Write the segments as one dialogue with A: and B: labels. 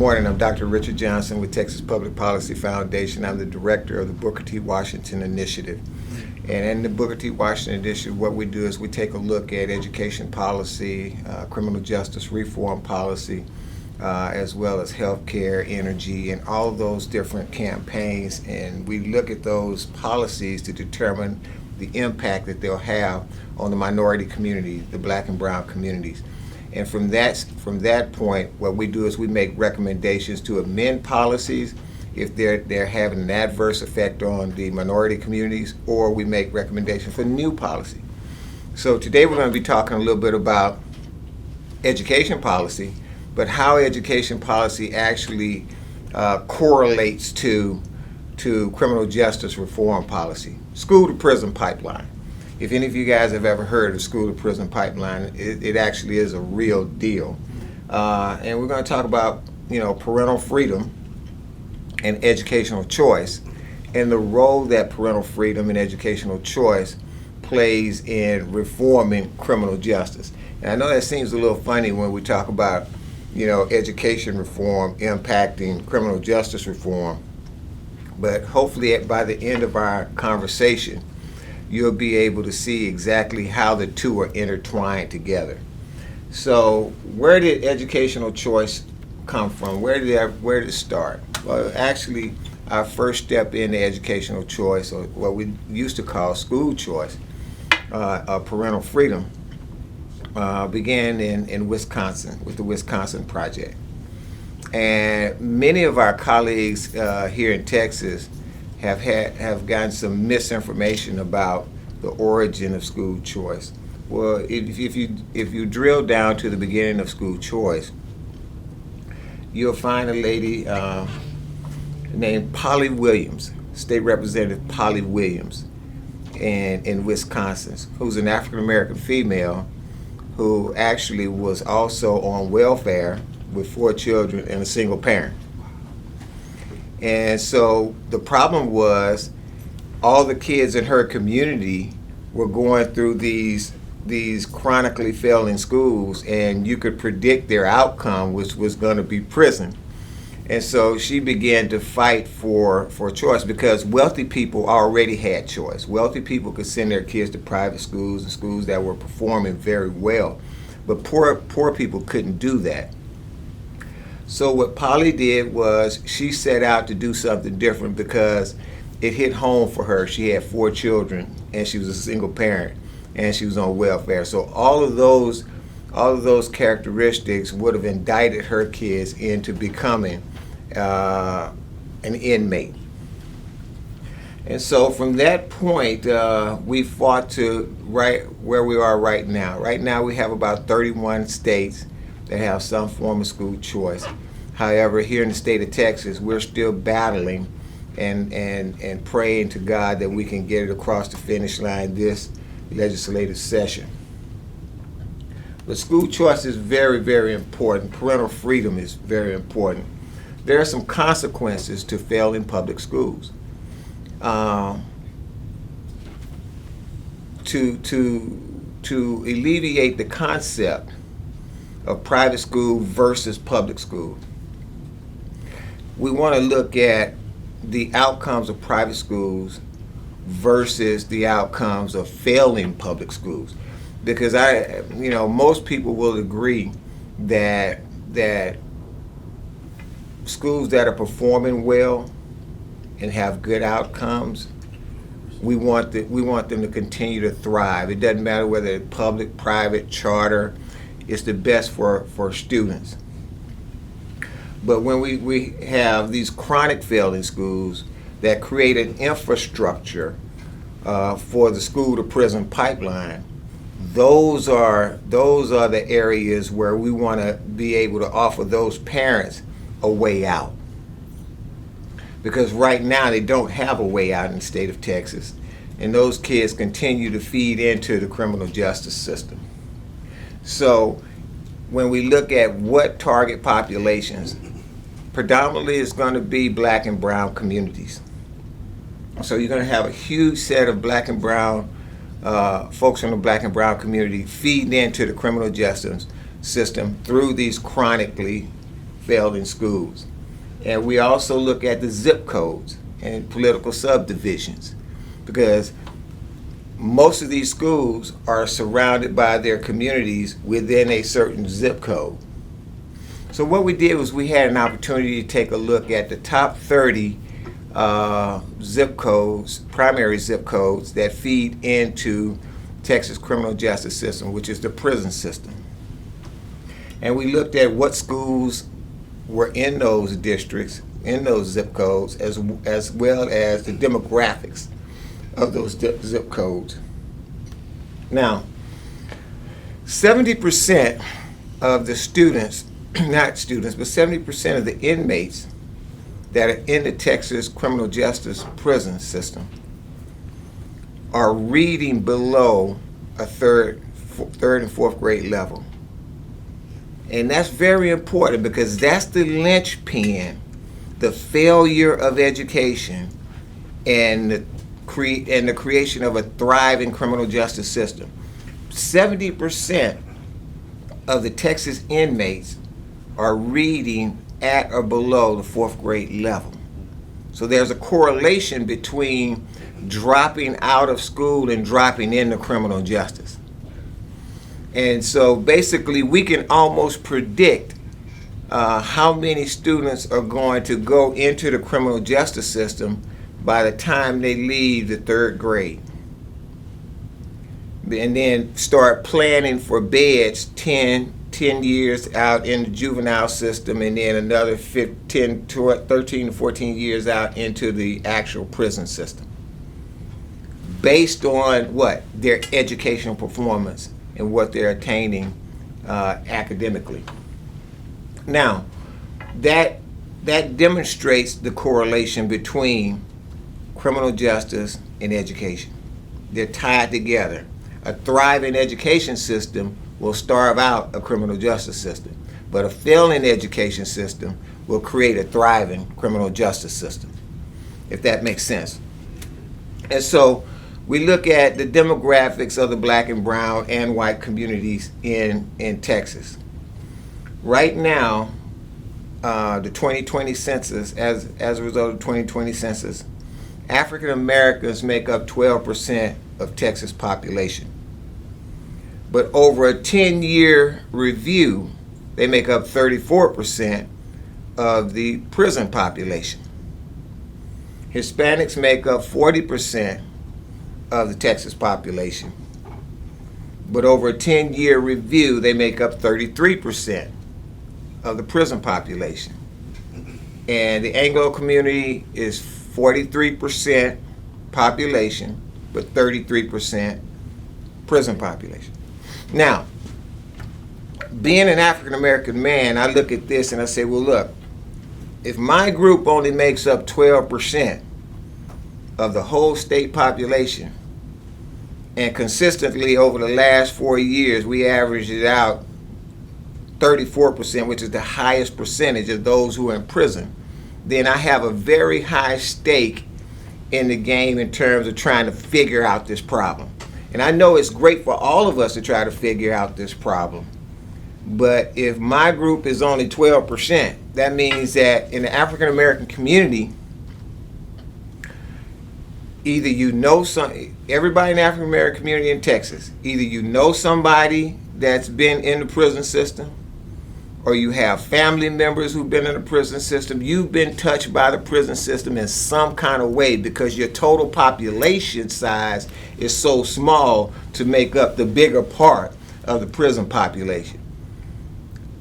A: morning. I'm Dr. Richard Johnson with Texas Public Policy Foundation. I'm the director of the Booker T. Washington Initiative. And in the Booker T. Washington Initiative, what we do is we take a look at education policy, criminal justice reform policy, as well as healthcare, energy, and all of those different campaigns. And we look at those policies to determine the impact that they'll have on the minority community, the black and brown communities. And from that point, what we do is we make recommendations to amend policies if they're having an adverse effect on the minority communities, or we make recommendations for new policy. So today we're going to be talking a little bit about education policy, but how education policy actually correlates to criminal justice reform policy. School to prison pipeline. If any of you guys have ever heard of school to prison pipeline, it actually is a real deal. And we're going to talk about, parental freedom and educational choice, and the role that parental freedom and educational choice plays in reforming criminal justice. And I know that seems a little funny when we talk about, education reform impacting criminal justice reform, but hopefully by the end of our conversation, you'll be able to see exactly how the two are intertwined together. So where did educational choice come from? Where did it start? Well, actually, our first step in the educational choice, or what we used to call school choice, parental freedom, began in Wisconsin with the Wisconsin Project. And many of our colleagues here in Texas have gotten some misinformation about the origin of school choice. Well, if you drill down to the beginning of school choice, you'll find a lady named Polly Williams, State Representative Polly Williams, in Wisconsin, who's an African American female who actually was also on welfare with 4 children and a single parent. And so the problem was all the kids in her community were going through these chronically failing schools, and you could predict their outcome, which was going to be prison. And so she began to fight for choice, because wealthy people already had choice. Wealthy people could send their kids to private schools and schools that were performing very well, but poor people couldn't do that. So what Polly did was she set out to do something different, because it hit home for her. She had 4 children and she was a single parent and she was on welfare. So all of those characteristics would have indicted her kids into becoming an inmate. And so from that point, we fought to right where we are right now. Right now we have about 31 states that have some form of school choice. However, here in the state of Texas, we're still battling and praying to God that we can get it across the finish line this legislative session. But school choice is very, very important. Parental freedom is very important. There are some consequences to failing public schools. To alleviate the concept of private school versus public school, we want to look at the outcomes of private schools versus the outcomes of failing public schools, because most people will agree that schools that are performing well and have good outcomes, we want them to continue to thrive. It doesn't matter whether it's public, private, charter. It's the best for students. But when we have these chronic failing schools that create an infrastructure for the school to prison pipeline, those are the areas where we want to be able to offer those parents a way out. Because right now they don't have a way out in the state of Texas, and those kids continue to feed into the criminal justice system. So when we look at what target populations, predominantly it's going to be black and brown communities. So you're going to have a huge set of black and brown folks from the black and brown community feeding into the criminal justice system through these chronically failing schools. And we also look at the zip codes and political subdivisions, because most of these schools are surrounded by their communities within a certain zip code. So what we did was we had an opportunity to take a look at the top 30 zip codes, primary zip codes that feed into Texas criminal justice system, which is the prison system. And we looked at what schools were in those districts, in those zip codes, as well as the demographics of those zip codes. Now, 70% of the students, not students, but 70% of the inmates that are in the Texas criminal justice prison system are reading below a third and fourth grade level. And that's very important, because that's the linchpin, the failure of education, and the creation of a thriving criminal justice system. 70% of the Texas inmates are reading at or below the fourth grade level. So there's a correlation between dropping out of school and dropping into criminal justice. And so basically we can almost predict how many students are going to go into the criminal justice system by the time they leave the third grade. And then start planning for beds 10 years out in the juvenile system, and then another 13 to 14 years out into the actual prison system, based on what? Their educational performance and what they're attaining academically. Now, that demonstrates the correlation between criminal justice and education. They're tied together. A thriving education system will starve out a criminal justice system, but a failing education system will create a thriving criminal justice system, if that makes sense. And so we look at the demographics of the black and brown and white communities in Texas. Right now, the 2020 census, as a result of the 2020 census, African Americans make up 12% of Texas population. But over a 10-year review, they make up 34% of the prison population. Hispanics make up 40% of the Texas population. But over a 10-year review, they make up 33% of the prison population. And the Anglo community is 43% population, but 33% prison population. Now, being an African American man, I look at this and I say, well, look, if my group only makes up 12% of the whole state population, and consistently over the last 4 years, we averaged it out 34%, which is the highest percentage of those who are in prison, then I have a very high stake in the game in terms of trying to figure out this problem. And I know it's great for all of us to try to figure out this problem. But if my group is only 12%, that means that in the African American community, either you know everybody in the African American community in Texas, either you know somebody that's been in the prison system, or you have family members who've been in the prison system. You've been touched by the prison system in some kind of way, because your total population size is so small to make up the bigger part of the prison population.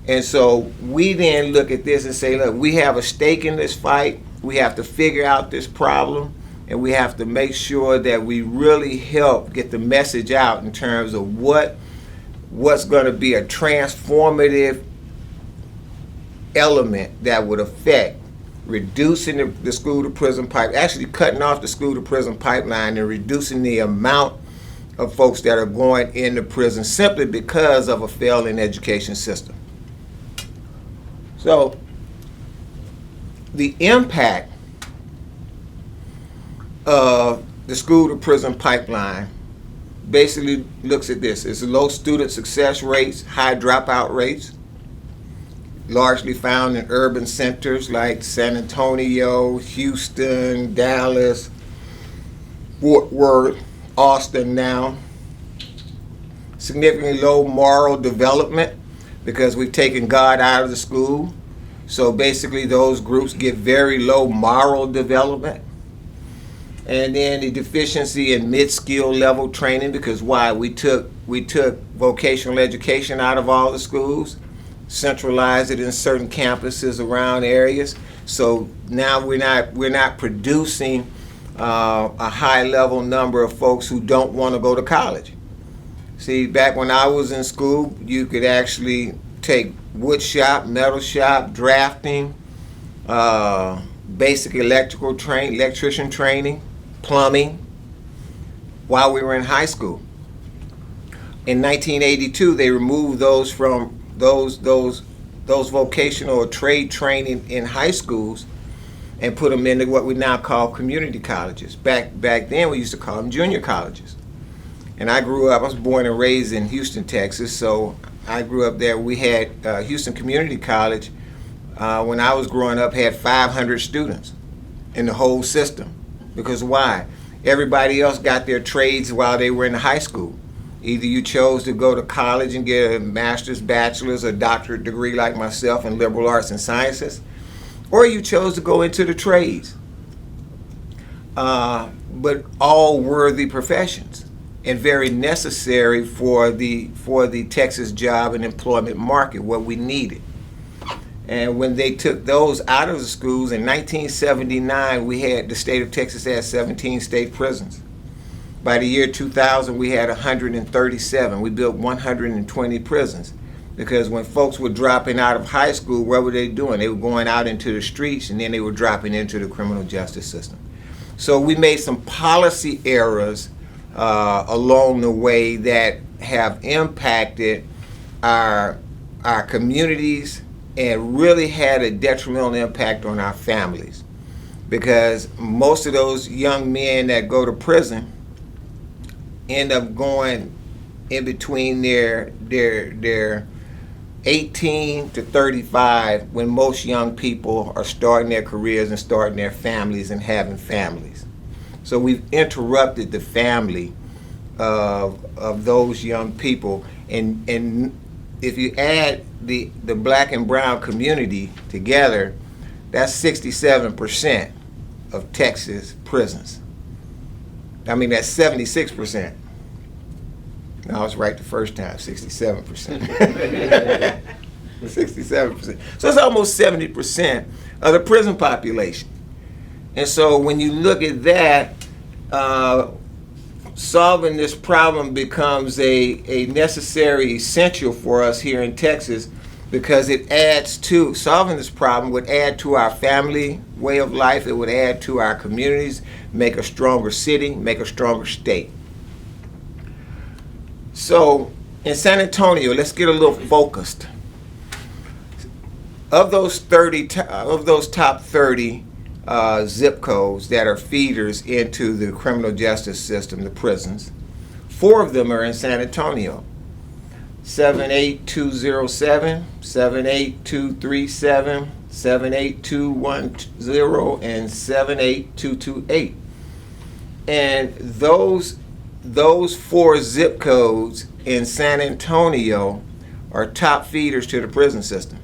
A: And so we then look at this and say, look, we have a stake in this fight. We have to figure out this problem, and we have to make sure that we really help get the message out in terms of what's going to be a transformative element that would affect reducing the school to prison pipe, actually cutting off the school to prison pipeline and reducing the amount of folks that are going into prison simply because of a failing education system. So the impact of the school to prison pipeline basically looks at this. It's low student success rates, high dropout rates, largely found in urban centers like San Antonio, Houston, Dallas, Fort Worth, Austin now. Significantly low moral development because we've taken God out of the school. So basically those groups get very low moral development. And then the deficiency in mid-skill level training, because why? We took vocational education out of all the schools, centralized it in certain campuses around areas. So now we're not producing a high level number of folks who don't want to go to college. See, back when I was in school, you could actually take wood shop, metal shop, drafting, basic electrician training, plumbing, while we were in high school. In 1982, they removed those from those vocational or trade training in high schools and put them into what we now call community colleges. Back then, we used to call them junior colleges. And I was born and raised in Houston, Texas, so I grew up there. We had Houston Community College, when I was growing up, had 500 students in the whole system. Because why? Everybody else got their trades while they were in high school. Either you chose to go to college and get a master's, bachelor's, or doctorate degree like myself in liberal arts and sciences, or you chose to go into the trades. But all worthy professions and very necessary for the Texas job and employment market, what we needed. And when they took those out of the schools in 1979, the state of Texas had 17 state prisons. By the year 2000, we had 137. We built 120 prisons. Because when folks were dropping out of high school, what were they doing? They were going out into the streets, and then they were dropping into the criminal justice system. So we made some policy errors along the way that have impacted our communities and really had a detrimental impact on our families. Because most of those young men that go to prison end up going in between their 18 to 35, when most young people are starting their careers and starting their families and having families. So we've interrupted the family of those young people. And if you add the black and brown community together, that's 67% of Texas prisons. I mean, that's 76%. No, I was right the first time, 67%. 67%. So it's almost 70% of the prison population. And so when you look at that, solving this problem becomes a necessary essential for us here in Texas, because it adds to, solving this problem would add to our family way of life, it would add to our communities, make a stronger city, make a stronger state. So in San Antonio, let's get a little focused. Of those top 30 zip codes that are feeders into the criminal justice system, the prisons, 4 of them are in San Antonio. 78207, 78237, 78210, and 78228. And those 4 zip codes in San Antonio are top feeders to the prison system.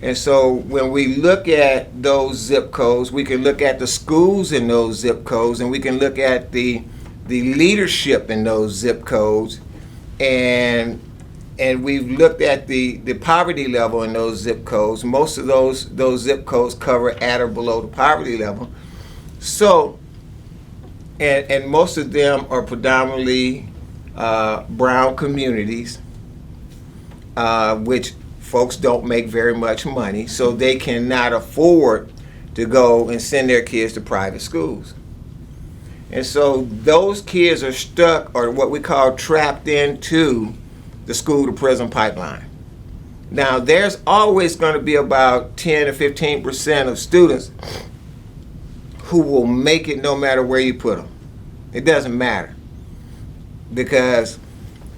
A: And so when we look at those zip codes, we can look at the schools in those zip codes, and we can look at the leadership in those zip codes, and we've looked at the poverty level in those zip codes. Most of those zip codes cover at or below the poverty level. So, and most of them are predominantly brown communities, which folks don't make very much money, so they cannot afford to go and send their kids to private schools. And so those kids are stuck, or what we call trapped into the school to prison pipeline. Now, there's always going to be about 10 or 15% of students who will make it no matter where you put them. It doesn't matter, because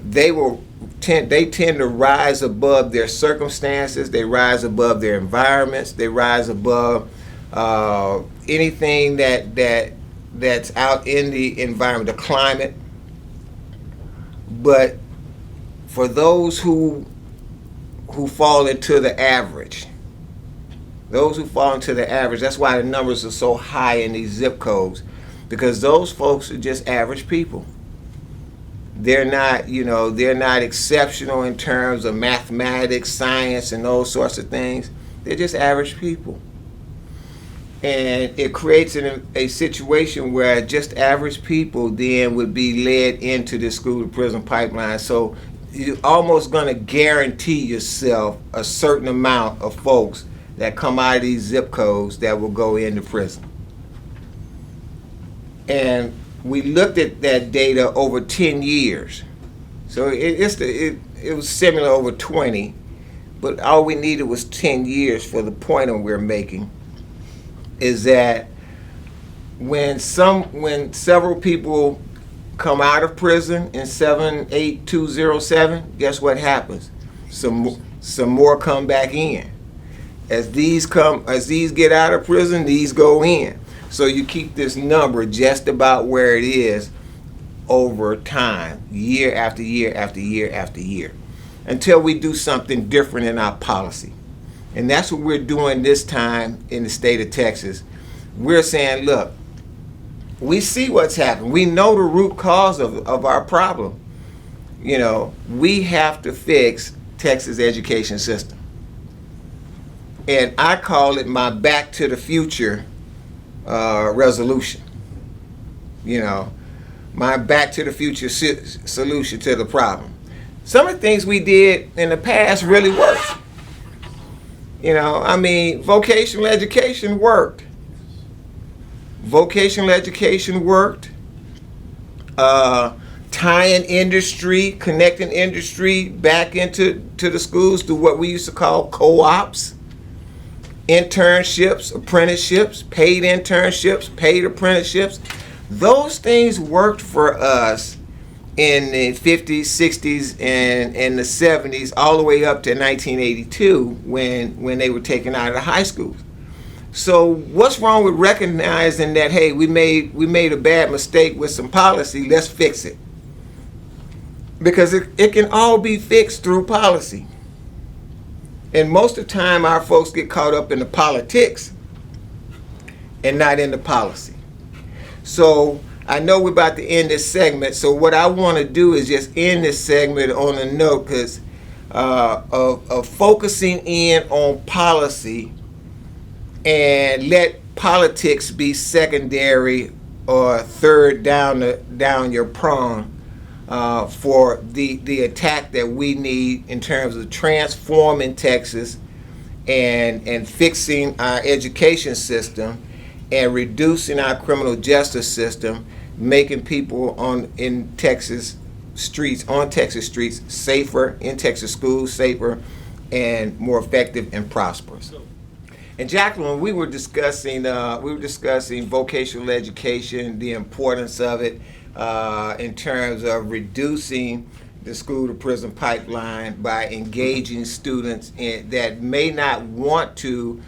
A: they will tend to rise above their circumstances. They rise above their environments. They rise above anything that's out in the environment, the climate. But for those who fall into the average, that's why the numbers are so high in these zip codes, because those folks are just average people. They're not exceptional in terms of mathematics, science, and those sorts of things. They're just average people. And it creates a situation where just average people then would be led into the school to prison pipeline. So you're almost going to guarantee yourself a certain amount of folks that come out of these zip codes that will go into prison. And we looked at that data over 10 years. So it was similar over 20, but all we needed was 10 years for the point that we're making, is that when several people come out of prison in 78207, guess what happens? Some more come back in. As these get out of prison, these go in. So you keep this number just about where it is over time, year after year after year after year, until we do something different in our policy. And that's what we're doing this time in the state of Texas. We're saying, look, we see what's happened. We know the root cause of our problem. We have to fix Texas education system. And I call it my back to the future resolution. My back to the future solution to the problem. Some of the things we did in the past really worked. Vocational education worked. Tying industry, connecting industry back into the schools through what we used to call co-ops, internships, apprenticeships, paid internships, paid apprenticeships. Those things worked for us in the 50s, 60s, and the 70s, all the way up to 1982 when they were taken out of the high schools. So what's wrong with recognizing that, hey, we made a bad mistake with some policy, let's fix it? Because it can all be fixed through policy. And most of the time our folks get caught up in the politics and not in the policy. So I know we're about to end this segment, so what I want to do is just end this segment on a note of focusing in on policy and let politics be secondary or third down your prong for the attack that we need in terms of transforming Texas and fixing our education system and reducing our criminal justice system, making people on Texas streets safer, in Texas schools safer, and more effective and prosperous. And Jacqueline, we were discussing vocational education, the importance of it in terms of reducing the school to prison pipeline by engaging students that may not want to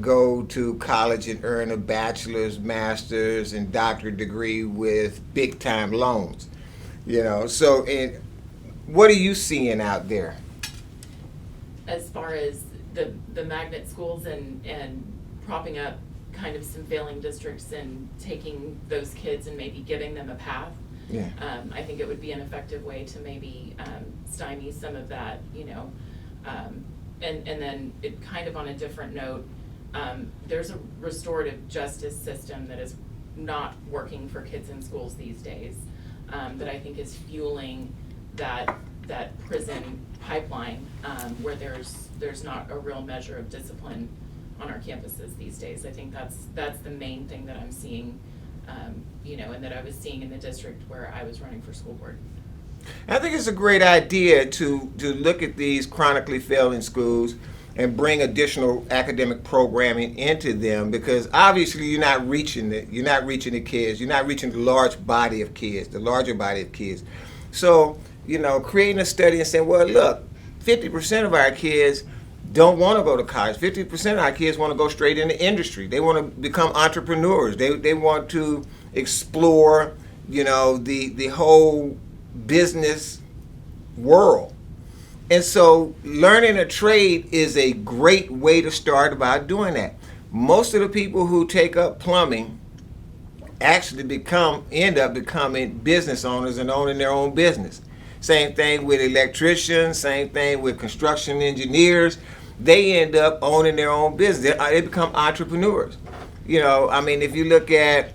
A: go to college and earn a bachelor's, master's, and doctorate degree with big time loans. So what are you seeing out there?
B: As far as the magnet schools and propping up kind of some failing districts and taking those kids and maybe giving them a path.
A: Yeah.
B: I think it would be an effective way to maybe stymie some of that, and then it kind of on a different note, there's a restorative justice system that is not working for kids in schools these days, that I think is fueling that prison pipeline, where there's not a real measure of discipline on our campuses these days. I think that's the main thing that I'm seeing, and that I was seeing in the district where I was running for school board.
A: I think it's a great idea to look at these chronically failing schools and bring additional academic programming into them, because obviously you're not reaching the kids, you're not reaching the larger body of kids. So creating a study and saying, well, look, 50% of our kids don't want to go to college. 50% of our kids want to go straight into industry. They want to become entrepreneurs. They want to explore, the whole business world. And so learning a trade is a great way to start about doing that. Most of the people who take up plumbing actually end up becoming business owners and owning their own business. Same thing with electricians, same thing with construction engineers. They end up owning their own business. They become entrepreneurs. If you look at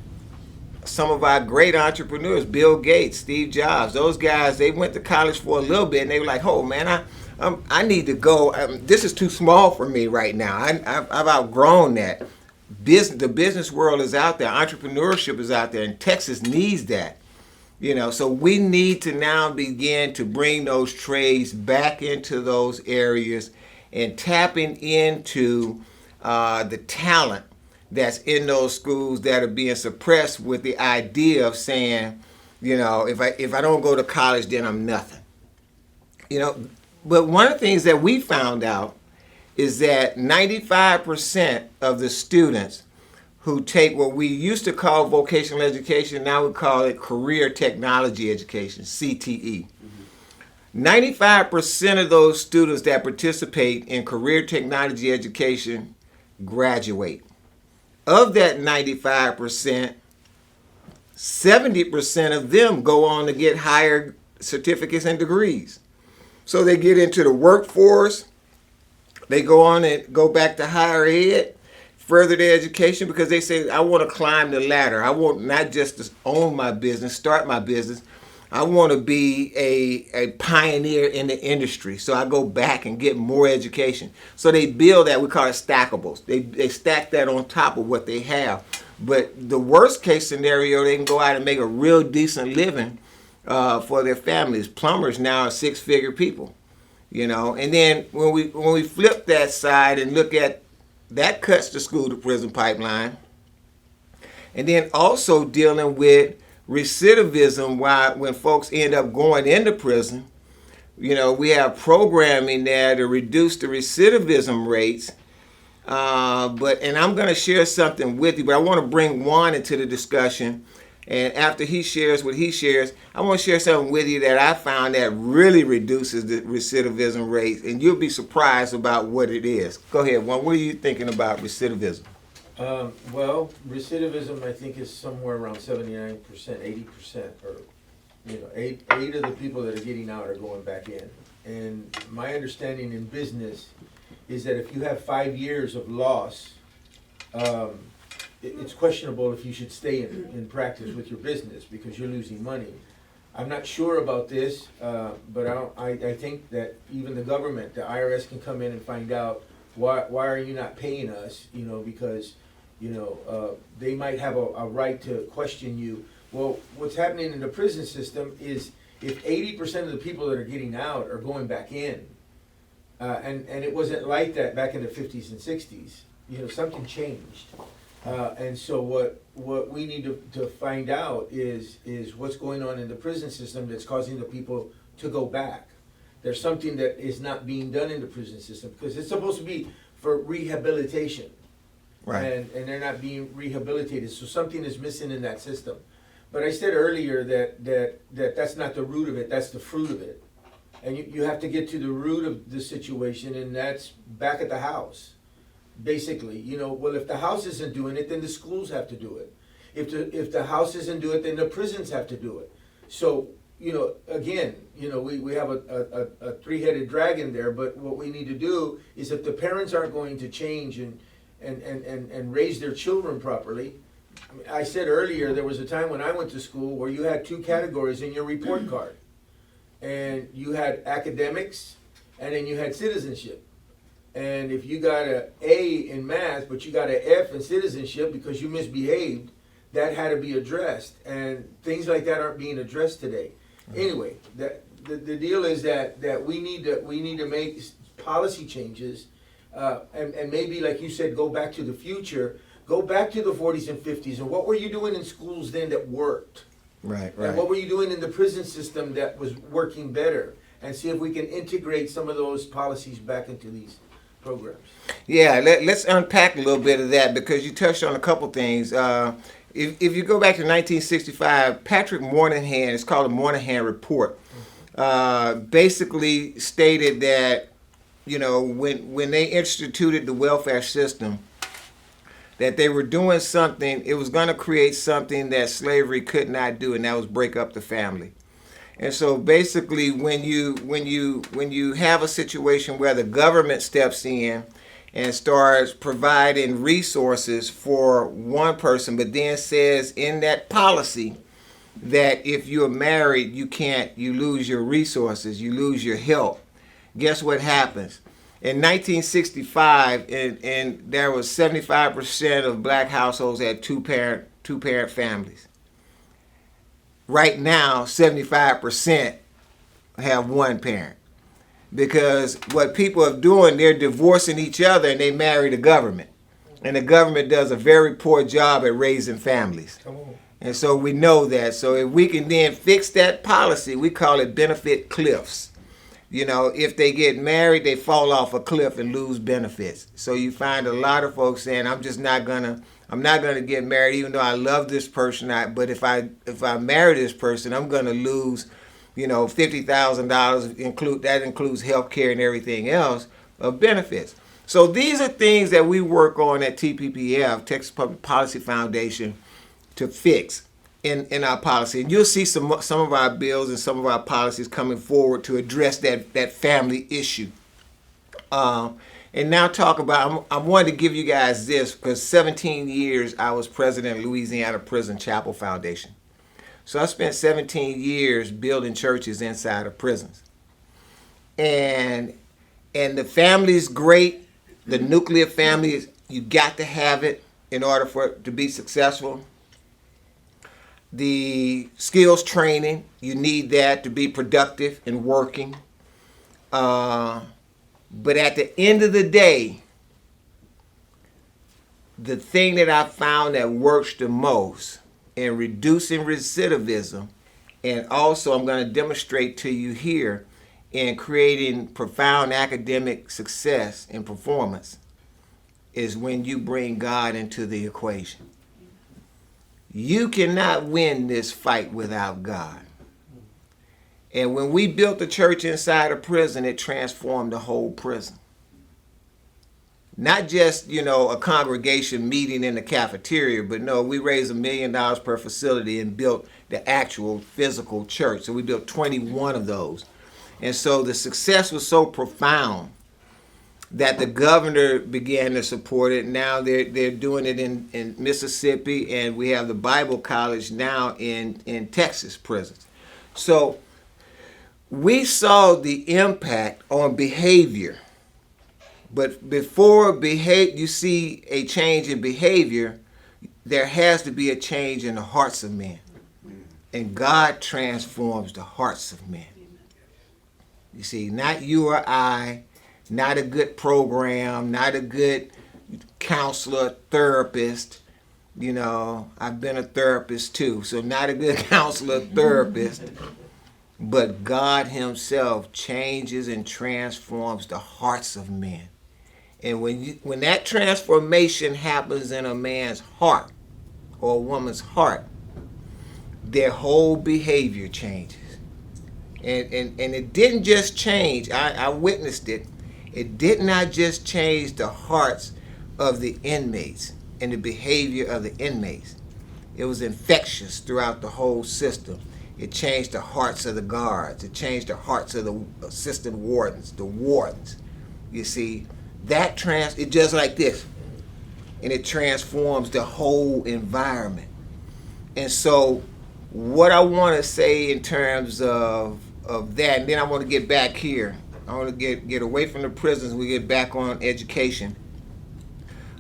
A: some of our great entrepreneurs, Bill Gates, Steve Jobs, those guys, they went to college for a little bit and they were like, oh man, I need to go. This is too small for me right now. I've outgrown that. The business world is out there. Entrepreneurship is out there, and Texas needs that. So we need to now begin to bring those trades back into those areas and tapping into the talent that's in those schools that are being suppressed with the idea of saying, if I don't go to college, then I'm nothing. But one of the things that we found out is that 95% of the students who take what we used to call vocational education, now we call it career technology education, CTE. 95% of those students that participate in career technology education graduate. Of that 95%, 70% of them go on to get higher certificates and degrees. So they get into the workforce, they go on and go back to higher ed, further their education, because they say, I want to climb the ladder. I want not just to own my business, start my business. I want to be a pioneer in the industry. So I go back and get more education. So they build that, we call it stackables. They stack that on top of what they have. But the worst case scenario, they can go out and make a real decent living for their families. Plumbers now are six-figure people, And then when we flip that side and look at that, cuts the school to prison pipeline. And then also dealing with recidivism, when folks end up going into prison, we have programming there to reduce the recidivism rates. And I'm going to share something with you, but I want to bring Juan into the discussion. And after he shares what he shares, I want to share something with you that I found that really reduces the recidivism rate, and you'll be surprised about what it is. Go ahead, Juan. What are you thinking about recidivism?
C: Well, recidivism, I think, is somewhere around 79%, 80%, or, eight of the people that are getting out are going back in. And my understanding in business is that if you have 5 years of loss, it's questionable if you should stay in practice with your business because you're losing money. I'm not sure about this, but I think that even the government, the IRS, can come in and find out why are you not paying us, because they might have a right to question you. Well, what's happening in the prison system is if 80% of the people that are getting out are going back in, and it wasn't like that back in the 50s and 60s, something changed. And so what we need to find out is what's going on in the prison system that's causing the people to go back. There's something that is not being done in the prison system because it's supposed to be for rehabilitation.
A: Right.
C: And they're not being rehabilitated. So something is missing in that system. But I said earlier that's not the root of it, that's the fruit of it. And you have to get to the root of the situation, and that's back at the house. Basically, well, if the house isn't doing it, then the schools have to do it. If the house isn't doing it, then the prisons have to do it. So, again, we have a three-headed dragon there, but what we need to do is if the parents aren't going to change and raise their children properly. I said earlier, there was a time when I went to school where you had two categories in your report card. And you had academics, and then you had citizenship. And if you got an A in math, but you got an F in citizenship because you misbehaved, that had to be addressed. And things like that aren't being addressed today. Anyway, the deal is that we need to make policy changes, and maybe, like you said, go back to the future, go back to the 40s and 50s. And what were you doing in schools then that worked?
A: Right,
C: And what were you doing in the prison system that was working better? And see if we can integrate some of those policies back into these programs.
A: Yeah, let's unpack a little bit of that because you touched on a couple things. If you go back to 1965, Patrick Moynihan, it's called the Moynihan Report, basically stated that, you know, when they instituted the welfare system, that they were doing something, it was going to create something that slavery could not do, and that was break up the family. And so basically when you have a situation where the government steps in and starts providing resources for one person, but then says in that policy that if you're married, you lose your resources, you lose your help. Guess what happens? In 1965, and there was 75% of black households had two-parent families. Right now, 75% have one parent. Because what people are doing, they're divorcing each other and they marry the government. And the government does a very poor job at raising families. And so we know that. So if we can then fix that policy, we call it benefit cliffs. You know, if they get married, they fall off a cliff and lose benefits. So you find a lot of folks saying, I'm not gonna get married, even though I love this person. But if I marry this person, I'm gonna lose, you know, $50,000. That includes health care and everything else of benefits. So these are things that we work on at TPPF, Texas Public Policy Foundation, to fix in our policy. And you'll see some of our bills and some of our policies coming forward to address that family issue. And now talk about, I wanted to give you guys this because 17 years I was president of Louisiana Prison Chapel Foundation. So I spent 17 years building churches inside of prisons. And the family's great. The nuclear family, you got to have it in order for it to be successful. The skills training, you need that to be productive and working. But at the end of the day, the thing that I found that works the most in reducing recidivism, and also I'm going to demonstrate to you here in creating profound academic success and performance, is when you bring God into the equation. You cannot win this fight without God. And when we built the church inside a prison, it transformed the whole prison. Not just, you know, a congregation meeting in the cafeteria, but no, we raised $1 million per facility and built the actual physical church. So we built 21 of those. And so the success was so profound that the governor began to support it. Now they're doing it in Mississippi, and we have the Bible College now in Texas prisons. So we saw the impact on behavior. But before you see a change in behavior, there has to be a change in the hearts of men. And God transforms the hearts of men. You see, not you or I, not a good program, not a good counselor, therapist. You know, I've been a therapist too, so not a good counselor, therapist. But God himself changes and transforms the hearts of men. And when that transformation happens in a man's heart or a woman's heart, their whole behavior changes. And it didn't just change, I witnessed it. It did not just change the hearts of the inmates and the behavior of the inmates. It was infectious throughout the whole system. It changed the hearts of the guards. It changed the hearts of the assistant wardens, the wardens. You see, it just like this. And it transforms the whole environment. And so what I want to say in terms of that, and then I want to get back here. I want to get away from the prisons. We get back on education.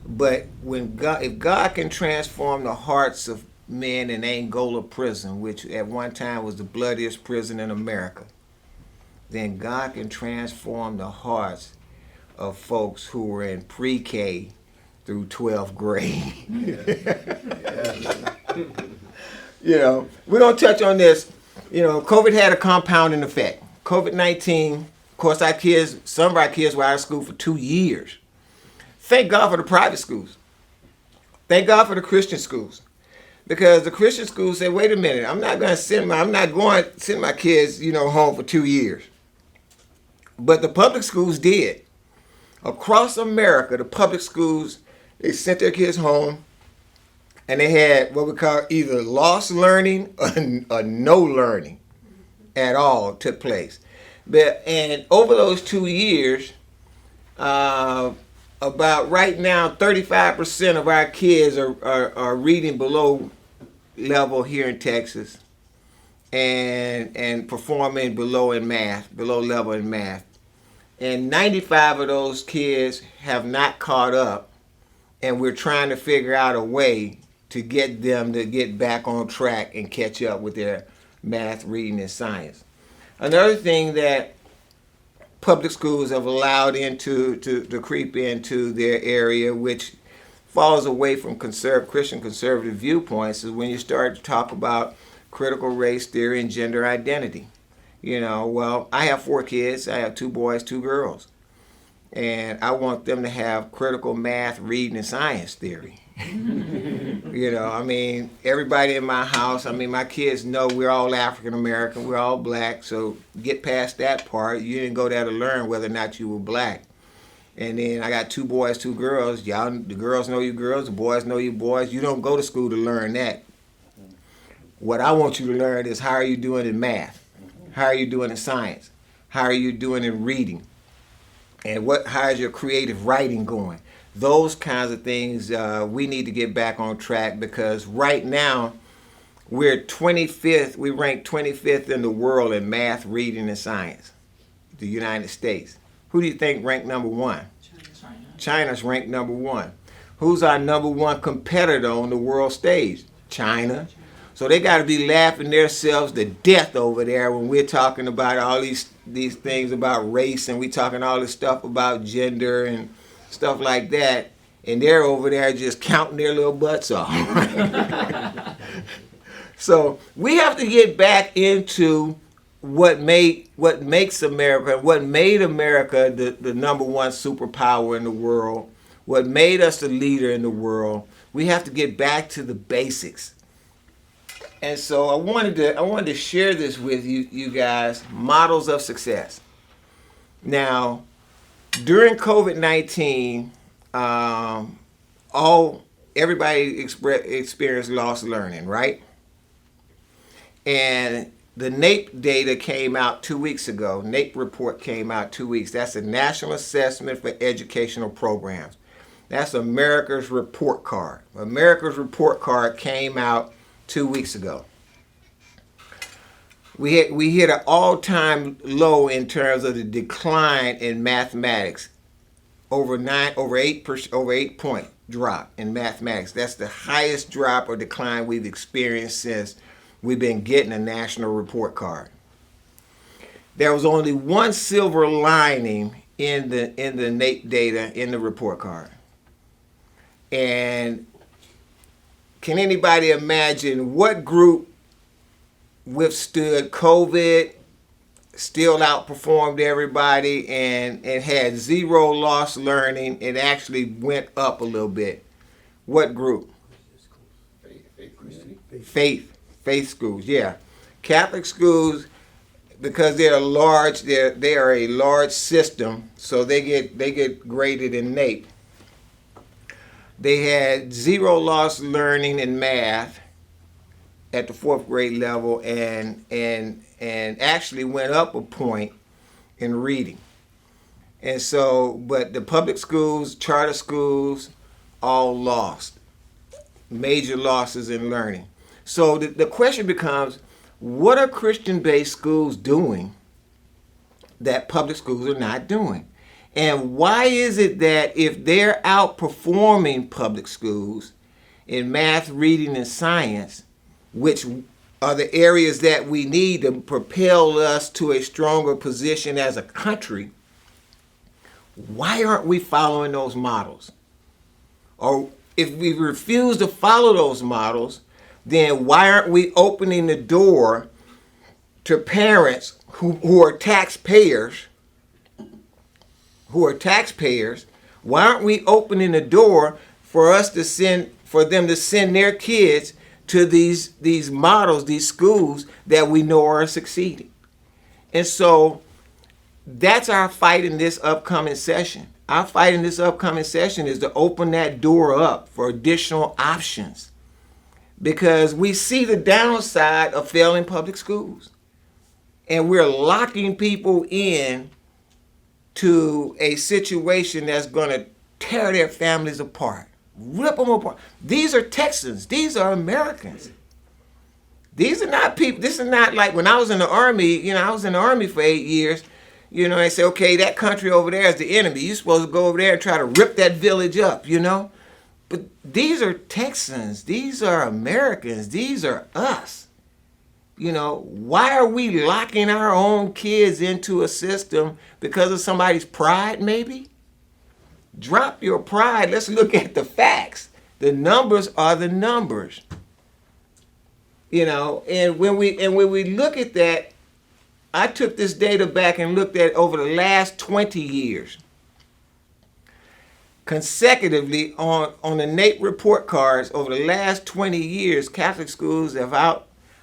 A: But if God can transform the hearts of men in Angola prison, which at one time was the bloodiest prison in America, then God can transform the hearts of folks who were in pre-K through 12th grade. We're going to touch on this. COVID had a compounding effect. COVID-19, of course, some of our kids were out of school for 2 years. Thank God for the private schools. Thank God for the Christian schools. Because the Christian schools said, wait a minute, I'm not going to send my kids, home for 2 years. But the public schools did. Across America, the public schools, they sent their kids home, and they had what we call either lost learning or no learning at all took place. And over those 2 years, about right now, 35% of our kids are reading below level here in Texas, and performing below level in math. And 95 of those kids have not caught up, and we're trying to figure out a way to get them to get back on track and catch up with their math, reading, and science. Another thing that public schools have allowed to creep into their area, which falls away from Christian conservative viewpoints, is when you start to talk about critical race theory and gender identity. I have 4 kids. I have 2 boys, 2 girls. And I want them to have critical math, reading, and science theory. Everybody in my house, my kids know we're all African American, we're all black, so get past that part. You didn't go there to learn whether or not you were black. And then I got 2 boys, 2 girls. The girls know you girls, the boys know you boys. You don't go to school to learn that. What I want you to learn is, how are you doing in math? How are you doing in science? How are you doing in reading? And how is your creative writing going? Those kinds of things we need to get back on track, because right now we're 25th. We rank 25th in the world in math, reading, and science. The United States. Who do you think ranked number 1?
B: China.
A: China's ranked number 1. Who's our number 1 competitor on the world stage? China. So they got to be laughing themselves to death over there when we're talking about all these things about race, and we talking all this stuff about gender and stuff like that, and they're over there just counting their little butts off. So we have to get back into what makes America, what made America the number 1 superpower in the world, what made us the leader in the world. We have to get back to the basics. And so I wanted to share this with you guys, models of success. Now, during COVID-19, everybody experienced lost learning, right? And the NAEP data came out 2 weeks ago. NAEP report came out 2 weeks. That's the National Assessment for Educational Programs. That's America's report card. America's report card came out 2 weeks ago. We hit an all-time low in terms of the decline in mathematics. Over 8 point drop in mathematics. That's the highest drop or decline we've experienced since we've been getting a national report card. There was only one silver lining in the NAEP data in the report card. And can anybody imagine what group withstood COVID, still outperformed everybody, and had zero lost learning, and actually went up a little bit? What group? Faith schools, yeah. Catholic schools, because they are large, they are a large system, so they get graded in NAEP. They had zero lost learning in math at the 4th grade level, and actually went up a point in reading. And so, but the public schools, charter schools, all lost. Major losses in learning. So the question becomes, what are Christian-based schools doing that public schools are not doing? And why is it that if they're outperforming public schools in math, reading, and science, which are the areas that we need to propel us to a stronger position as a country, why aren't we following those models? Or if we refuse to follow those models, then why aren't we opening the door to parents who are taxpayers? Why aren't we opening the door for them to send their kids to these models, these schools that we know are succeeding? And so that's our fight in this upcoming session. Our fight in this upcoming session is to open that door up for additional options, because we see the downside of failing public schools. And we're locking people in to a situation that's going to tear their families apart, rip them apart. These are Texans. These are Americans. These are not people. This is not like when I was in the Army. I was in the Army for 8 years. They say, okay, that country over there is the enemy. You're supposed to go over there and try to rip that village up, But these are Texans. These are Americans. These are us. Why are we locking our own kids into a system because of somebody's pride, maybe? Drop your pride. Let's look at the facts. The numbers are the numbers. And when we look at that, I took this data back and looked at over the last 20 years. Consecutively on the NAEP report cards, over the last 20 years, Catholic schools have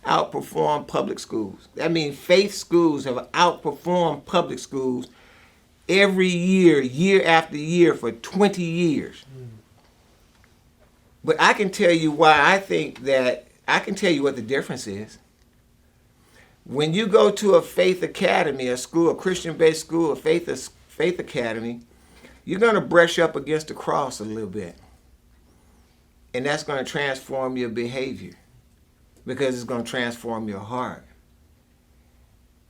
A: outperformed public schools. That means faith schools have outperformed public schools every year, year after year for 20 years. But I can tell you why I think that, I can tell you what the difference is. When you go to a faith academy, a Christian-based school, a faith academy, you're going to brush up against the cross a little bit. And that's going to transform your behavior, because it's going to transform your heart.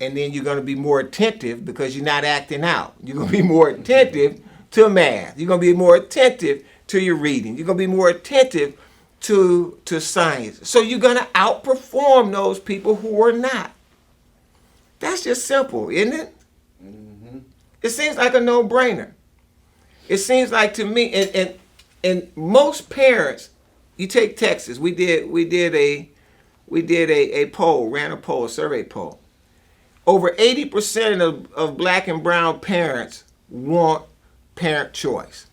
A: And then you're going to be more attentive because you're not acting out. You're going to be more attentive to math. You're going to be more attentive to your reading. You're going to be more attentive to science. So you're going to outperform those people who are not. That's just simple, isn't it? Mm-hmm. It seems like a no-brainer. It seems like to me, and most parents, you take Texas, we did a poll, ran a poll, a survey poll. Over 80% of black and brown parents want parent choice.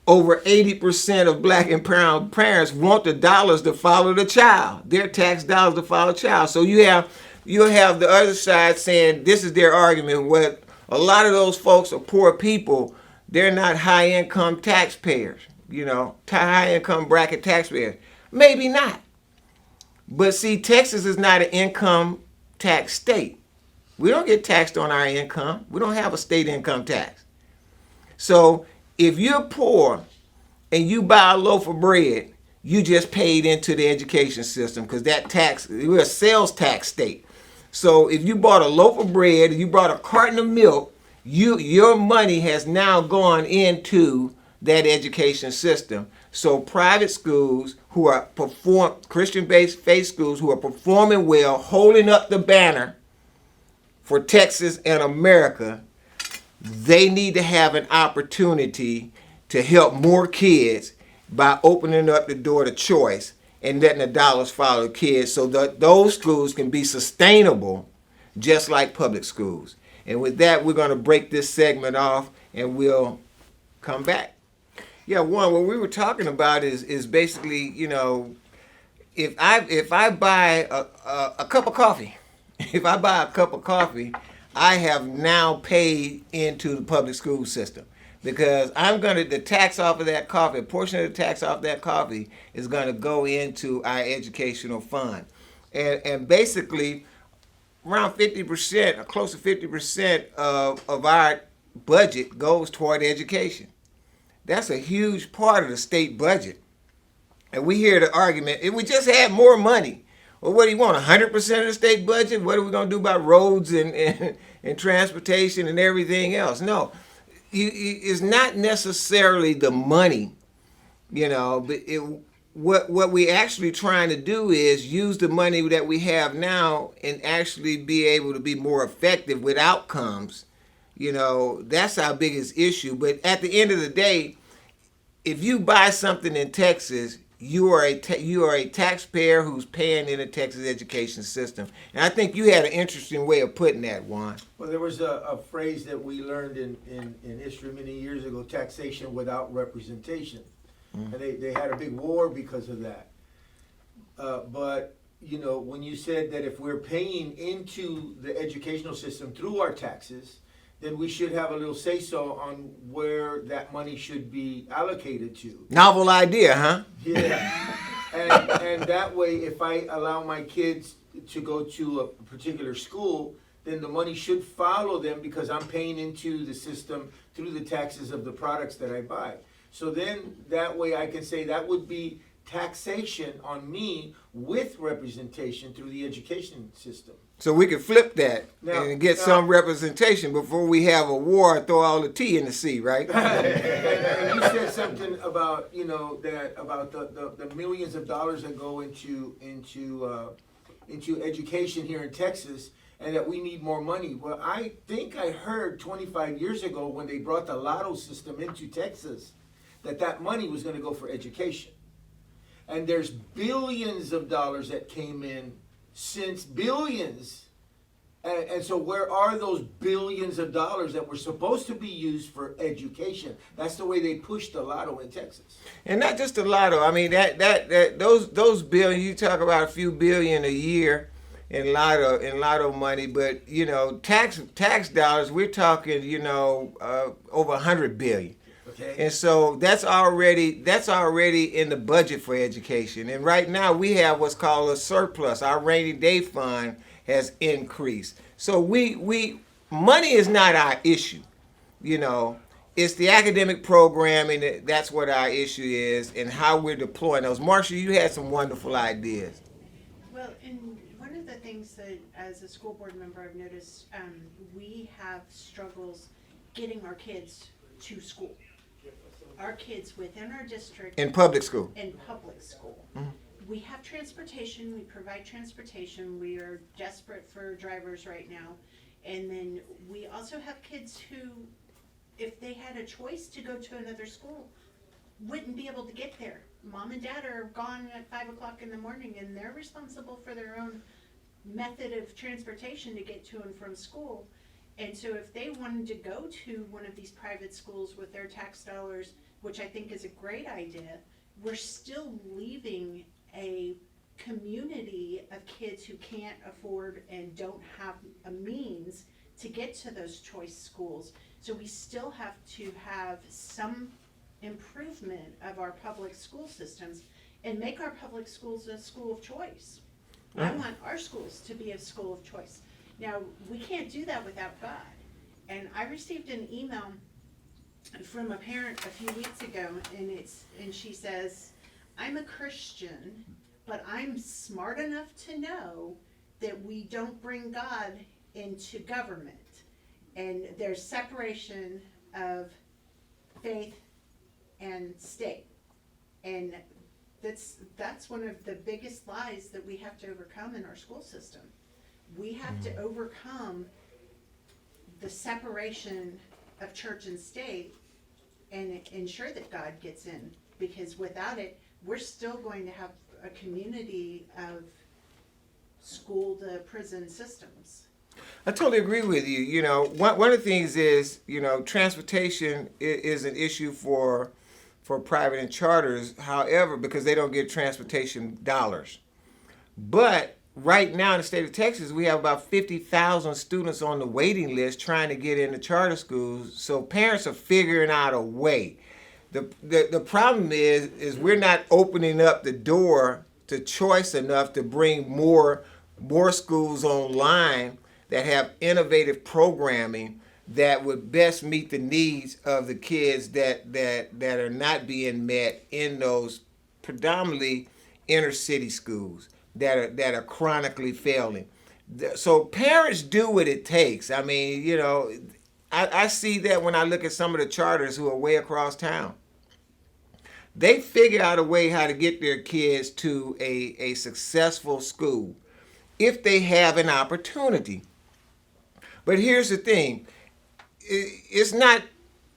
A: Over 80% of black and brown parents want the dollars to follow the child, their tax dollars to follow the child. So you have the other side saying this is their argument. What a lot of those folks are poor people. They're not high income taxpayers, high income bracket taxpayers. Maybe not. But see, Texas is not an income tax state. We don't get taxed on our income. We don't have a state income tax. So if you're poor and you buy a loaf of bread, you just paid into the education system, because that tax, we're a sales tax state. So if you bought a loaf of bread, you bought a carton of milk, your money has now gone into that education system. So private schools who are Christian-based faith schools who are performing well, holding up the banner for Texas and America, they need to have an opportunity to help more kids by opening up the door to choice and letting the dollars follow the kids, so that those schools can be sustainable just like public schools. And with that, we're going to break this segment off and we'll come back. Yeah, what we were talking about is basically, if I buy a cup of coffee, I have now paid into the public school system, because the tax off of that coffee, a portion of the tax off that coffee is going to go into our educational fund. And basically, around 50%, or close to 50% of our budget goes toward education. That's a huge part of the state budget. And we hear the argument, if we just had more money, well, what do you want, 100% of the state budget? What are we going to do about roads and transportation and everything else? No, it's not necessarily the money, but what we actually trying to do is use the money that we have now and actually be able to be more effective with outcomes. That's our biggest issue. But at the end of the day, if you buy something in Texas, you are a taxpayer who's paying in the Texas education system. And I think you had an interesting way of putting that, Juan.
C: Well, there was a phrase that we learned in history many years ago, taxation without representation. And they had a big war because of that. But, you know, when you said that if we're paying into the educational system through our taxes, then we should have a little say-so on where that money should be allocated to.
A: Novel idea, huh?
C: Yeah. And that way, if I allow my kids to go to a particular school, then the money should follow them because I'm paying into the system through the taxes of the products that I buy. So then that way I can say that would be taxation on me with representation through the education system.
A: So we could flip that and get some
C: now,
A: representation before we have a war and throw all the tea in the sea, right?
C: and you said something about, you know, that about the millions of dollars that go into education here in Texas, and that we need more money. Well, I think I heard 25 years ago when they brought the lotto system into Texas that money was going to go for education. And there's billions of dollars that came in since, billions. And so where are those billions of dollars that were supposed to be used for education? That's the way they pushed the lotto in Texas.
A: And not just the lotto. I mean, those billions, you talk about a few billion a year in lotto money, but, you know, tax dollars, we're talking, you know, over 100 billion.
C: Okay.
A: And so that's already in the budget for education. And right now we have what's called a surplus. Our rainy day fund has increased. So money is not our issue. You know, it's the academic programming that's what our issue is, and how we're deploying those. Marcia, you had some wonderful ideas.
D: Well, and one of the things that as a school board member I've noticed, we have struggles getting our kids to school. Our kids within our district.
A: In public school.
D: In public school.
A: Mm-hmm.
D: We have transportation, we provide transportation, we are desperate for drivers right now. And then we also have kids who, if they had a choice to go to another school, wouldn't be able to get there. Mom and dad are gone at 5 o'clock in the morning and they're responsible for their own method of transportation to get to and from school. And so if they wanted to go to one of these private schools with their tax dollars, which I think is a great idea, we're still leaving a community of kids who can't afford and don't have a means to get to those choice schools. So we still have to have some improvement of our public school systems and make our public schools a school of choice. I want our schools to be a school of choice. Now, we can't do that without God. And I received an email from a parent a few weeks ago, and she says, I'm a Christian, but I'm smart enough to know that we don't bring God into government. And there's separation of faith and state. And that's one of the biggest lies that we have to overcome in our school system. We have to overcome the separation of church and state and ensure that God gets in, because without it, we're still going to have a community of school to prison systems.
A: I totally agree with you. You know, one of the things is, you know, transportation is an issue for private and charters, however, because they don't get transportation dollars. But right now in the state of Texas, we have about 50,000 students on the waiting list trying to get into charter schools. So parents are figuring out a way. The problem is we're not opening up the door to choice enough to bring more schools online that have innovative programming that would best meet the needs of the kids that are not being met in those predominantly inner city schools that are chronically failing. So parents do what it takes. I mean, you know, I see that when I look at some of the charters who are way across town. They figure out a way how to get their kids to a successful school if they have an opportunity. But here's the thing. It's not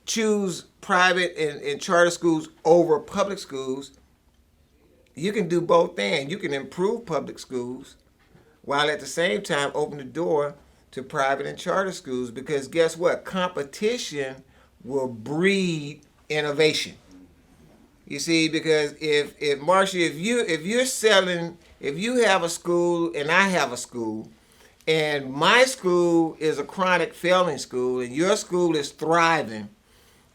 A: choose private and charter schools over public schools. you can do both and. You can improve public schools while at the same time open the door to private and charter schools, because guess what? Competition will breed innovation. You see, because if Marcia, if you have a school and I have a school, and my school is a chronic failing school and your school is thriving,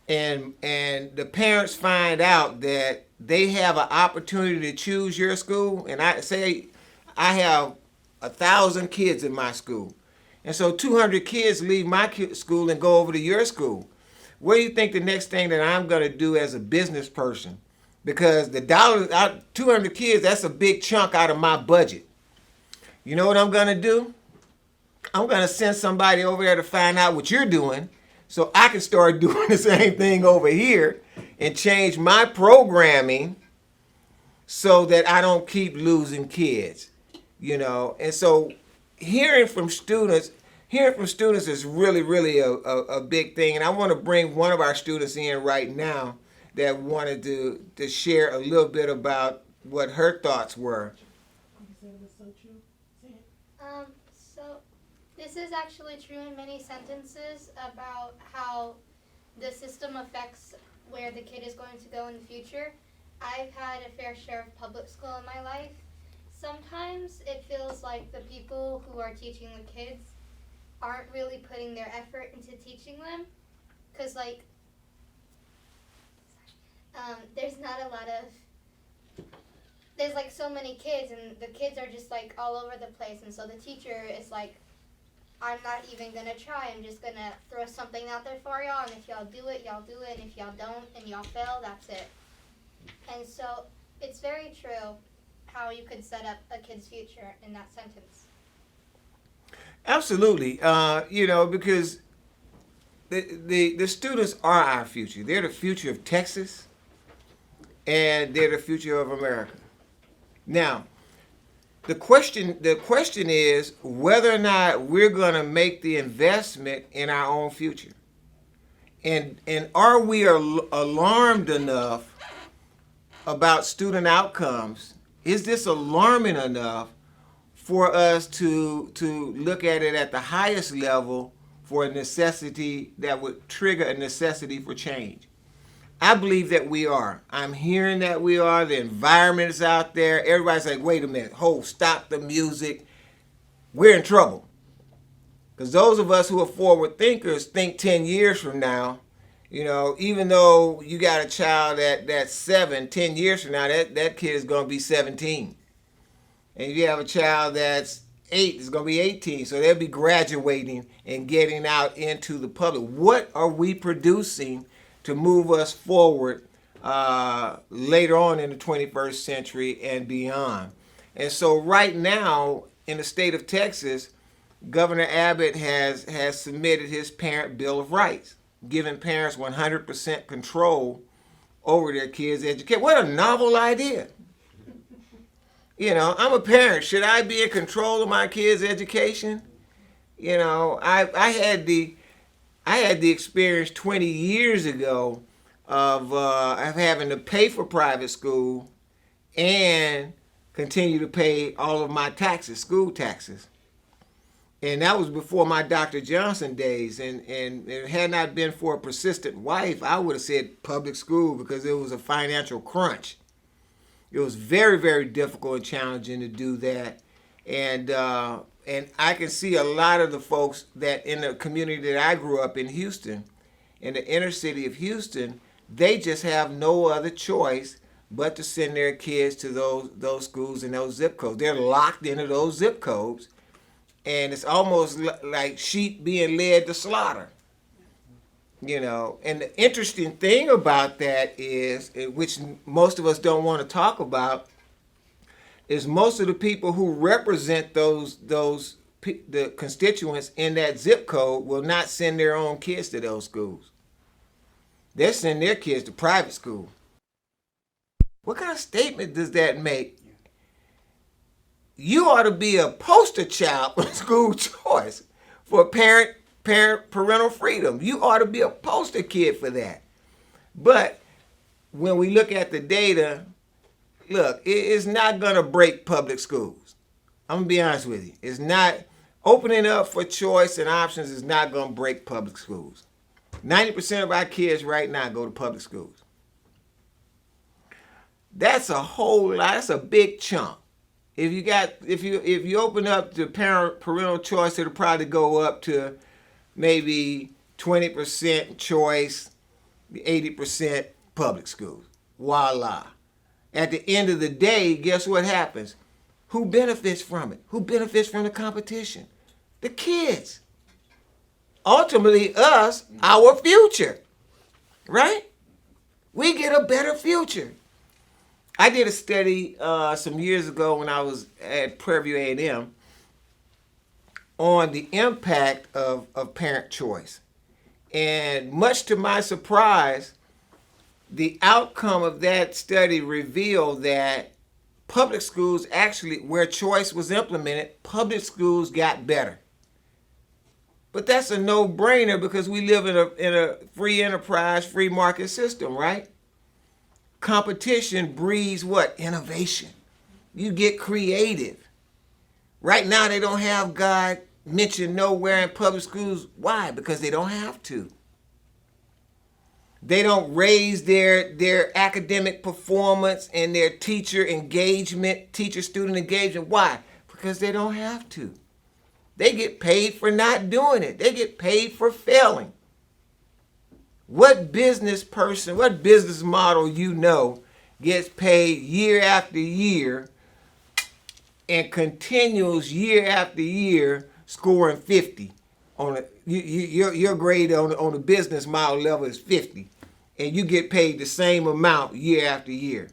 A: and the parents find out that they have an opportunity to choose your school, and I say I have 1,000 kids in my school, and so 200 kids leave my school and go over to your school. What do you think the next thing that I'm going to do as a business person? Because the dollars, 200 kids, that's a big chunk out of my budget. You know what I'm going to do? I'm going to send somebody over there to find out what you're doing so I can start doing the same thing over here and change my programming so that I don't keep losing kids, you know. And so hearing from students is really, really a big thing. And I want to bring one of our students in right now that wanted to share a little bit about what her thoughts were.
E: So this is actually true in many sentences about how the system affects where the kid is going to go in the future. I've had a fair share of public school in my life. Sometimes it feels like the people who are teaching the kids aren't really putting their effort into teaching them, because there's not a lot of, there's like so many kids and the kids are just like all over the place, and so the teacher is like, I'm not even gonna try, I'm just gonna throw something out there for y'all, and if y'all do it, y'all do it, and if y'all don't and y'all fail, that's it. And so it's very true how you could set up a kid's future in that sentence.
A: Absolutely, you know, because the students are our future. They're the future of Texas, and they're the future of America. Now, the question is whether or not we're going to make the investment in our own future, and are we alarmed enough about student outcomes? Is this alarming enough for us to look at it at the highest level for a necessity that would trigger a necessity for change? I believe that we are. I'm hearing that we are. The environment is out there. Everybody's like, wait a minute, stop the music. We're in trouble. Because those of us who are forward thinkers think 10 years from now, you know, even though you got a child that's 7, 10 years from now, that kid is going to be 17. And if you have a child that's 8, it's going to be 18. So they'll be graduating and getting out into the public. What are we producing to move us forward later on in the 21st century and beyond? And so right now in the state of Texas, Governor Abbott has submitted his Parent Bill of Rights, giving parents 100% control over their kids' education. What a novel idea. You know, I'm a parent. Should I be in control of my kids' education? You know, I had the experience 20 years ago of having to pay for private school and continue to pay all of my taxes, school taxes. And that was before my Dr. Johnson days. And it had not been for a persistent wife, I would have said public school, because it was a financial crunch. It was very, very difficult and challenging to do that. And I can see a lot of the folks that in the community that I grew up in Houston, in the inner city of Houston, they just have no other choice but to send their kids to those schools and those zip codes. They're locked into those zip codes, and it's almost like sheep being led to slaughter. You know, and the interesting thing about that is, which most of us don't want to talk about, is most of the people who represent the constituents in that zip code will not send their own kids to those schools. They'll send their kids to private school. What kind of statement does that make? You ought to be a poster child for school choice, for parental freedom. You ought to be a poster kid for that. But when we look at the data, look, it's not going to break public schools. I'm going to be honest with you. It's not, opening up for choice and options is not going to break public schools. 90% of our kids right now go to public schools. That's a whole lot, that's a big chunk. If you open up to parental choice, it'll probably go up to maybe 20% choice, 80% public schools. Voila. At the end of the day, guess what happens? Who benefits from it? Who benefits from the competition? The kids. Ultimately, us, our future. Right? We get a better future. I did a study some years ago when I was at Prairie View A&M on the impact of parent choice. And much to my surprise, the outcome of that study revealed that public schools actually, where choice was implemented, public schools got better. But that's a no-brainer because we live in a free enterprise, free market system, right? Competition breeds what? Innovation. You get creative. Right now they don't have God mentioned nowhere in public schools. Why? Because they don't have to. They don't raise their academic performance and their teacher engagement, teacher-student engagement. Why? Because they don't have to. They get paid for not doing it. They get paid for failing. What business person, what business model you know gets paid year after year and continues year after year scoring 50 on your grade on the business model level is 50, and you get paid the same amount year after year?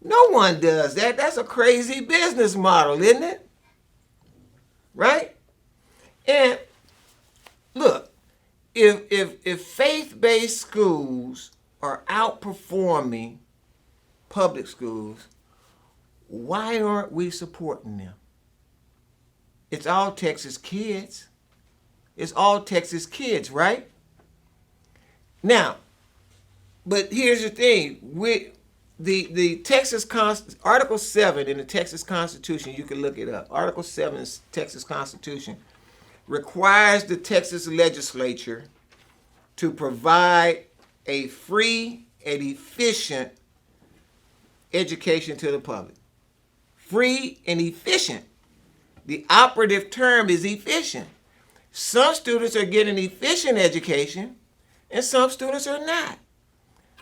A: No one does that. That's a crazy business model, isn't it? Right? And look, if faith-based schools are outperforming public schools, why aren't we supporting them? It's all Texas kids. It's all Texas kids, right? Now, but here's the thing. The Texas Article 7 in the Texas Constitution, you can look it up. Article 7 in the Texas Constitution requires the Texas legislature to provide a free and efficient education to the public. Free and efficient. The operative term is efficient. Some students are getting efficient education and some students are not.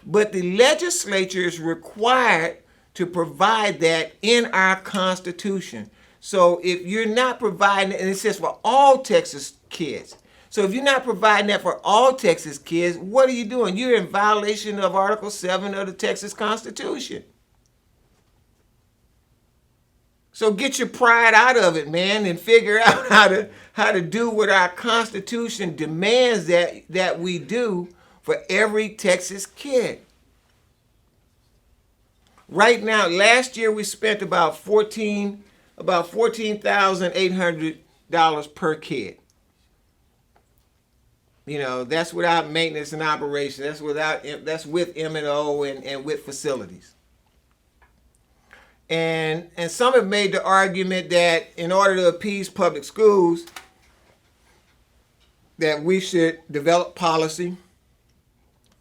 A: But the legislature is required to provide that in our Constitution. So if you're not providing it, and it says for all Texas kids. So if you're not providing that for all Texas kids, what are you doing? You're in violation of Article 7 of the Texas Constitution. So get your pride out of it, man, and figure out how to do what our Constitution demands that we do for every Texas kid. Right now, last year we spent about $14,800 per kid. You know, that's without maintenance and operation. That's with M&O and with facilities. And some have made the argument that in order to appease public schools, that we should develop policy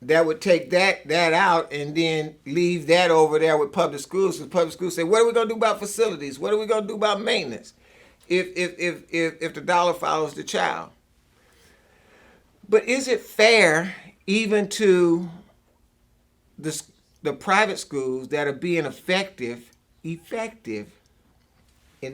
A: that would take that out and then leave that over there with public schools. So public schools say, what are we going to do about facilities? What are we going to do about maintenance if the dollar follows the child? But is it fair even to the private schools that are being effective in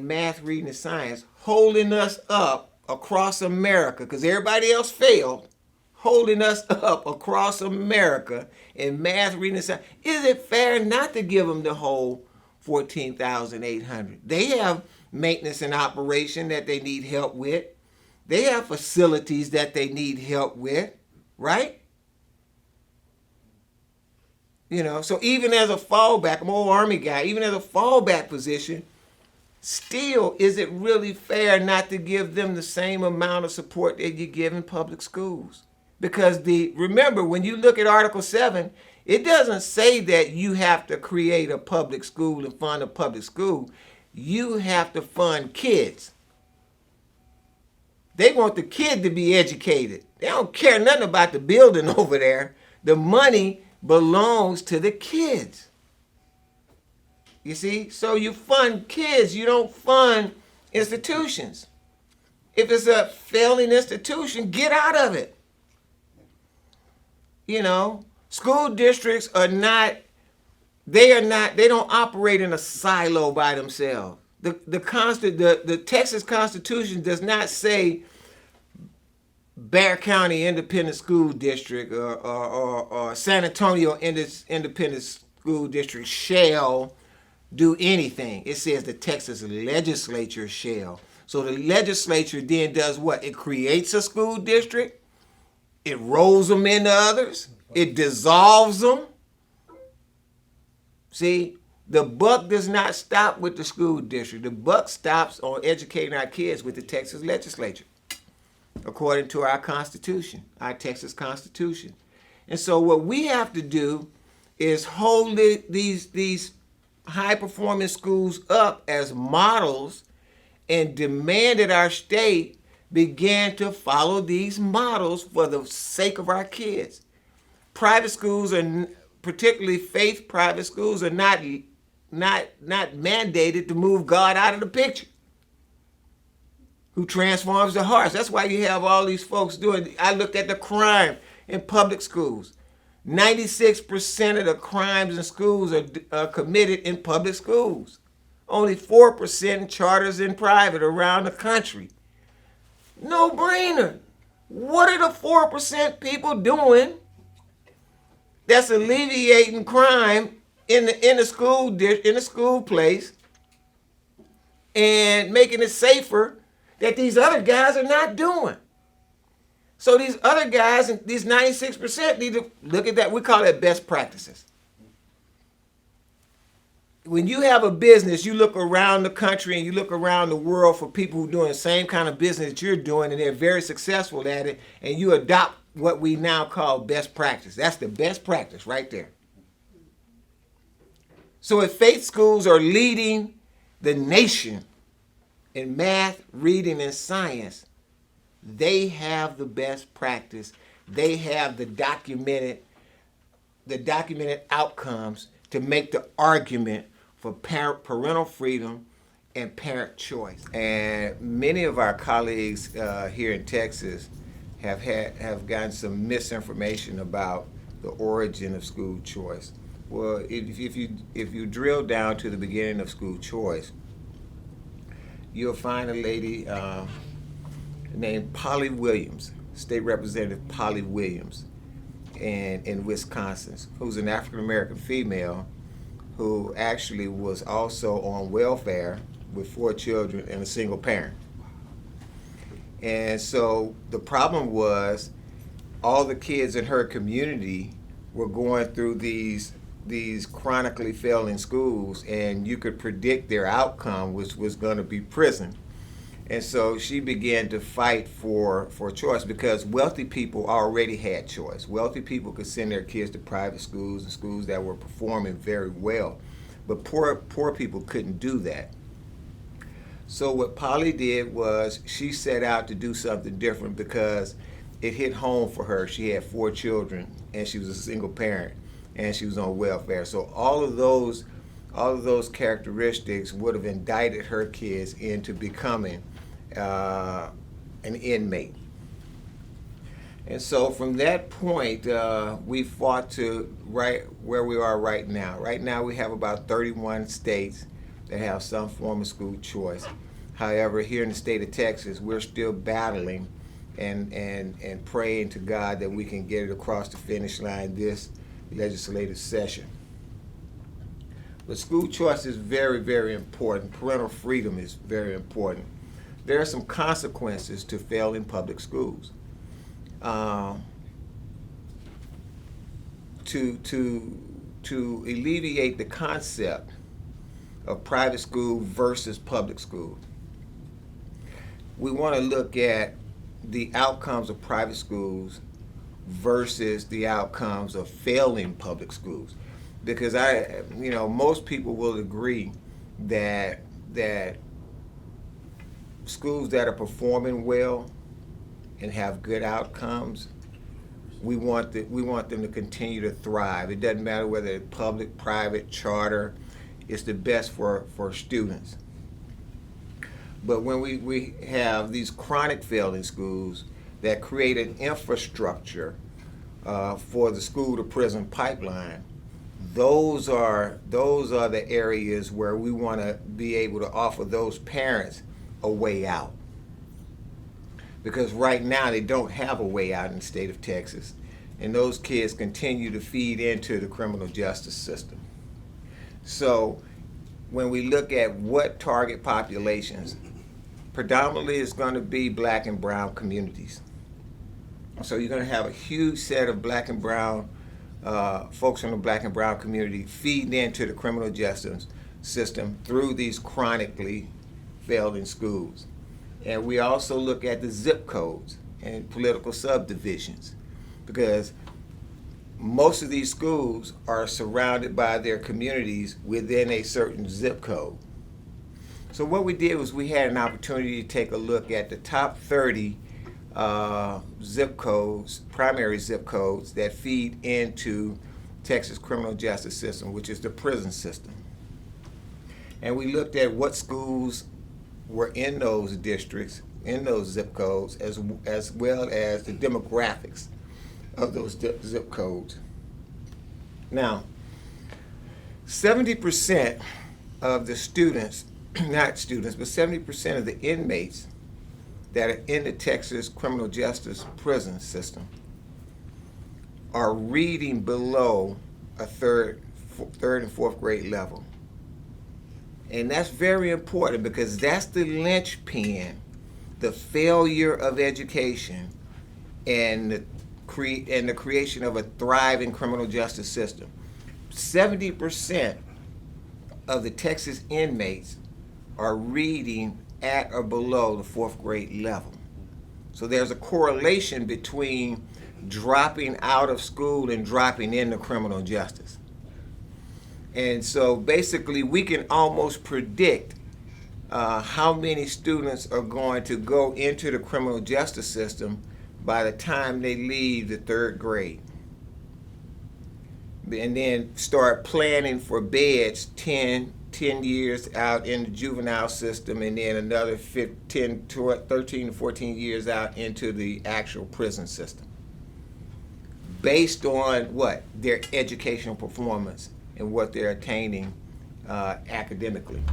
A: math, reading, and science, holding us up across America, because everybody else failed, holding us up across America in math, reading, and science? Is it fair not to give them the whole $14,800? They have maintenance and operation that they need help with. They have facilities that they need help with, right? You know, so even as a fallback, I'm an old Army guy, even as a fallback position, still, is it really fair not to give them the same amount of support that you give in public schools? Because remember, when you look at Article 7, It doesn't say that you have to create a public school and fund a public school. You have to fund kids. They want the kid to be educated. They don't care nothing about the building over there. The money belongs to the kids. You see? So you fund kids, you don't fund institutions. If it's a failing institution, get out of it. You know, school districts are not, they don't operate in a silo by themselves. The Texas Constitution does not say Bexar County Independent School District or San Antonio Independent School District shall do anything. It says the Texas legislature shall. So the legislature then does what? It creates a school district. It rolls them into others. It dissolves them. See, the buck does not stop with the school district. The buck stops on educating our kids with the Texas legislature, according to our Constitution, our Texas Constitution. And so what we have to do is hold these high-performing schools up as models and demand that our state begin to follow these models for the sake of our kids. Private schools, and particularly faith private schools, are not mandated to move God out of the picture, who transforms the hearts. That's why you have all these folks doing. I looked at the crime in public schools. 96% of the crimes in schools are committed in public schools. Only 4% in charters and private around the country. No brainer. What are the 4% people doing that's alleviating crime in the school place and making it safer that these other guys are not doing? So these other guys, these 96%, need to look at that. We call that best practices. When you have a business, you look around the country and you look around the world for people who are doing the same kind of business that you're doing, and they're very successful at it, and you adopt what we now call best practice. That's the best practice right there. So if faith schools are leading the nation in math, reading, and science, they have the best practice. They have the documented outcomes to make the argument for parental freedom and parent choice. And many of our colleagues here in Texas have gotten some misinformation about the origin of school choice. Well, if you drill down to the beginning of school choice, you'll find a lady named Polly Williams, State Representative Polly Williams, in Wisconsin, who's an African American female who actually was also on welfare with 4 children and a single parent. And so the problem was all the kids in her community were going through these chronically failing schools, and you could predict their outcome, which was going to be prison. And so she began to fight for choice, because wealthy people already had choice. Wealthy people could send their kids to private schools and schools that were performing very well. But poor people couldn't do that. So what Polly did was she set out to do something different, because it hit home for her. She had 4 children and she was a single parent and she was on welfare. So all of those characteristics would have indicted her kids into becoming an inmate. And so from that point, we fought to right where we are right now. Right now we have about 31 states that have some form of school choice. However, here in the state of Texas, we're still battling and praying to God that we can get it across the finish line this legislative session. But school choice is very, very important. Parental freedom is very important. There are some consequences to failing public schools. To alleviate the concept of private school versus public school, we want to look at the outcomes of private schools versus the outcomes of failing public schools. Because most people will agree that schools that are performing well and have good outcomes, we want them to continue to thrive. It doesn't matter whether it's public, private, charter. It's the best for students. But when we have these chronic failing schools that create an infrastructure for the school to prison pipeline, those are the areas where we want to be able to offer those parents a way out. Because right now they don't have a way out in the state of Texas, and those kids continue to feed into the criminal justice system. So when we look at what target populations, predominantly it's going to be black and brown communities. So you're going to have a huge set of black and brown folks from the black and brown community feeding into the criminal justice system through these chronically failing schools. And we also look at the zip codes and political subdivisions, because most of these schools are surrounded by their communities within a certain zip code. So what we did was we had an opportunity to take a look at the top 30 zip codes, primary zip codes that feed into Texas criminal justice system, which is the prison system. And we looked at what schools were in those districts, in those zip codes, as well as the demographics of those zip codes. Now, 70% of the students, not students, but 70% of the inmates that are in the Texas criminal justice prison system are reading below a third and fourth grade level. And that's very important, because that's the linchpin, the failure of education, and the creation of a thriving criminal justice system. 70% of the Texas inmates are reading at or below the fourth grade level. So there's a correlation between dropping out of school and dropping into criminal justice. And so basically we can almost predict how many students are going to go into the criminal justice system by the time they leave the third grade. And then start planning for beds 10 years out in the juvenile system, and then another 13 to 14 years out into the actual prison system, based on what? Their educational performance and what they're attaining academically.